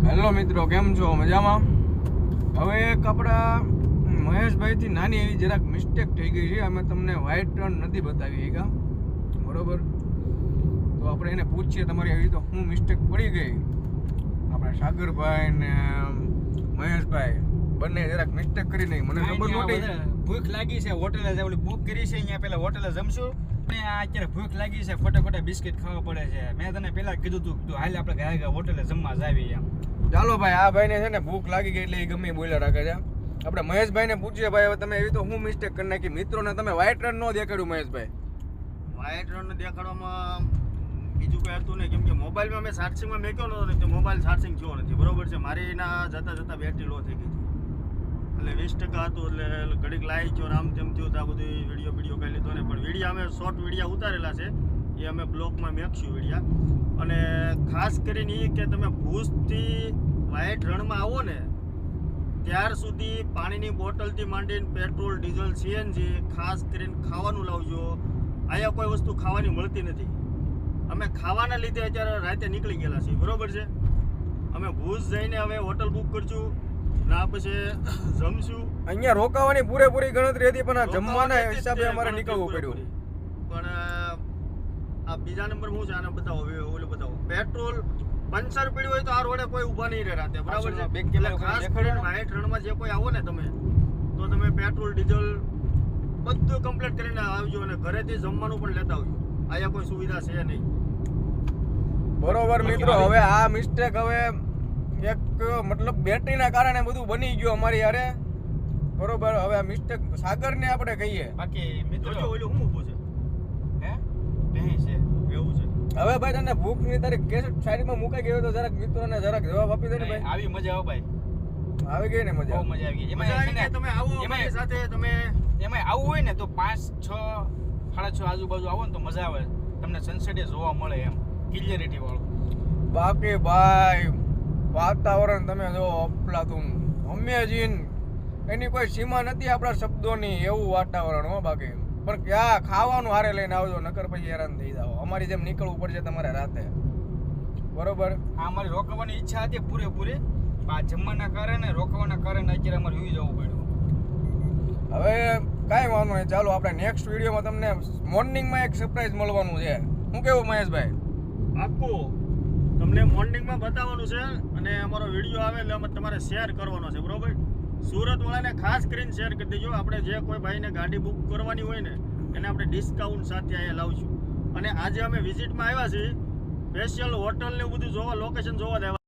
Hello મિત્રો, કેમ છો? મજામાં? હવે એક આપણા મહેશભાઈથી નાની એવી જરાક મિસ્ટેક થઈ ગઈ છે. અમે તમને વ્હાઇટ રન નથી બતાવી શક્યા, બરોબર? તો આપણે એને પૂછીએ તમારી એવી તો શું મિસ્ટેક પડી ગઈ. આપણા સાગરભાઈ ને મહેશભાઈ બંને જરાક મિસ્ટેક કરી નહીં, મને ખબર નહોતી. ભૂખ લાગી છે, હોટેલે ઓલી બુક કરી છે, અહીંયા પેલા હોટેલે જમશું ને અત્યારે ભૂખ લાગી છે, ખોટા બિસ્કિટ ખાવા પડે છે. મેં તને પેલા કીધું તું હાલ આપણે ગયા હોટેલે જમવા જાવી એમ. ચાલો ભાઈ, આ ભાઈને છે ને ભૂખ લાગી ગઈ એટલે એ ગમે બોલ્યા રાખે છે. આપણે મહેશભાઈને પૂછીએ, ભાઈ હવે તમે એવી તો હું મિસ્ટેક કરી નાખી, મિત્રોને તમે વ્હાઇટ રન નો દેખાડ્યું. મહેશભાઈ, વ્હાઇટ રન દેખાડવામાં બીજું કંઈ હતું નહીં, કેમ કે મોબાઈલમાં મેં ચાર્જિંગમાં મેક્યો નહોતો ને મોબાઈલ ચાર્જિંગ થયો નથી, બરોબર છે. મારી એના જતાં બેટરી લો થઈ ગઈ હતી, એટલે 20% હતું, એટલે ઘડીક લાવી ગયો આમ તેમ થયું તો આ બધું વિડીયો કરી લીધો ને. પણ વિડીયો અમે શોર્ટ વિડીયો ઉતારેલા છે, એ અમે બ્લોગમાં મેકશું વિડીયા. અને ખાસ કરીને એ કે તમે ભુજથી વ્હાઇટ રણમાં આવો ને ત્યાર સુધી પાણીની બોટલથી માંડીને પેટ્રોલ, ડીઝલ, સીએનજી, ખાસ કરીને ખાવાનું લાવજો. અહીંયા કોઈ વસ્તુ ખાવાની મળતી નથી. અમે ખાવાના લીધે અત્યારે રાતે નીકળી ગયેલા છીએ, બરોબર છે. અમે ભુજ જઈને હવે હોટલ બુક કરશું ના પછી જમશું. અહીંયા રોકાવાની પૂરેપૂરી ગણતરી હતી, પણ આ જમવાના હિસાબે અમારે નીકળવું પડ્યું. પણ આ બીજા નંબર શું છે, આને બતાવો, ઓલું બતાવો. પેટ્રોલ પંચર પડ્યું હોય તો આ રોડે કોઈ ઊભા નહીં રહે રાતે, બરાબર છે. એટલે ખાસ કરીને વ્હાઇટ રણમાં જે કોઈ આવો ને તમે, તો તમે પેટ્રોલ, ડીઝલ બધું કમ્પ્લીટ કરીને આવજો અને ઘરેથી જમવાનું પણ લેતા આવજો. અહીંયા કોઈ સુવિધા છે નહીં, બરોબર મિત્રો. હવે આ મિસ્ટેક હવે એક મતલબ બેટરીના કારણે બધું બની ગયું અમારી યારે, બરોબર. હવે આ મિસ્ટેક સાગરને આપણે કહીએ. બાકી મિત્રો ઓલું શું ઊભું છે, હે નહીં છે એવું છે. હવે ભાઈ તને ભૂખની તારીખ કેસેટ સાઈડમાં મુકાઈ ગયો તો જરાક મિત્રોને જરાક જવાબ આપી દે ને ભાઈ. આવી મજા આવે ભાઈ, આવી ગઈ ને મજા? બહુ મજા આવી ગઈ. મજા આવી ગઈ. તમે આવો અમારી સાથે, તમે એમાં આવવું હોય ને તો 5, 6, 6:30 આજુબાજુ આવો ને તો મજા આવે, તમને સનસેટ જોવા મળે એમ ક્લિયરિટી વાળું. બાકી ભાઈ વાતાવરણ તમે જો અફલાતુન, અમેઝિંગ, એની કોઈ સીમા નથી આપણા શબ્દોની, એવું વાતાવરણ હો. બાકી પણ ક્યાં ખાવાનું હારે લઈને આવજો, નકર પછી હેરાન થઈ જાવ. અમારી જેમ નીકળવું પડશે તમારે રાતે, બરોબર. આ અમારી રોકવાની ઈચ્છા હતી પૂરેપૂરી, આ જમવાના કારણે રોકવાના કારણે અત્યારે અમારે હુઈ જવું પડ્યું. હવે કાંઈ વાંધો નહીં, ચાલો આપણે નેક્સ્ટ વિડીયોમાં તમને મોર્નિંગમાં એક સરપ્રાઈઝ મળવાનું છે. શું કેવું મહેશભાઈ? પાક્કું તમને મોર્નિંગમાં બતાવવાનું છે અને અમારો વિડીયો આવે એટલે અમે તમારે શેર કરવાનો છે, બરોબર. સુરતવાળાને ખાસ કરીને શેર કરી દેજો. આપણે જે કોઈ ભાઈને ગાડી બુક કરવાની હોય ને એને આપણે ડિસ્કાઉન્ટ સાથે અહીંયા લાવશું. અને આજે અમે વિઝિટમાં આવ્યા છીએ, સ્પેશિયલ હોટલ ને બધું જોવા, લોકેશન જોવા જ આવ્યા.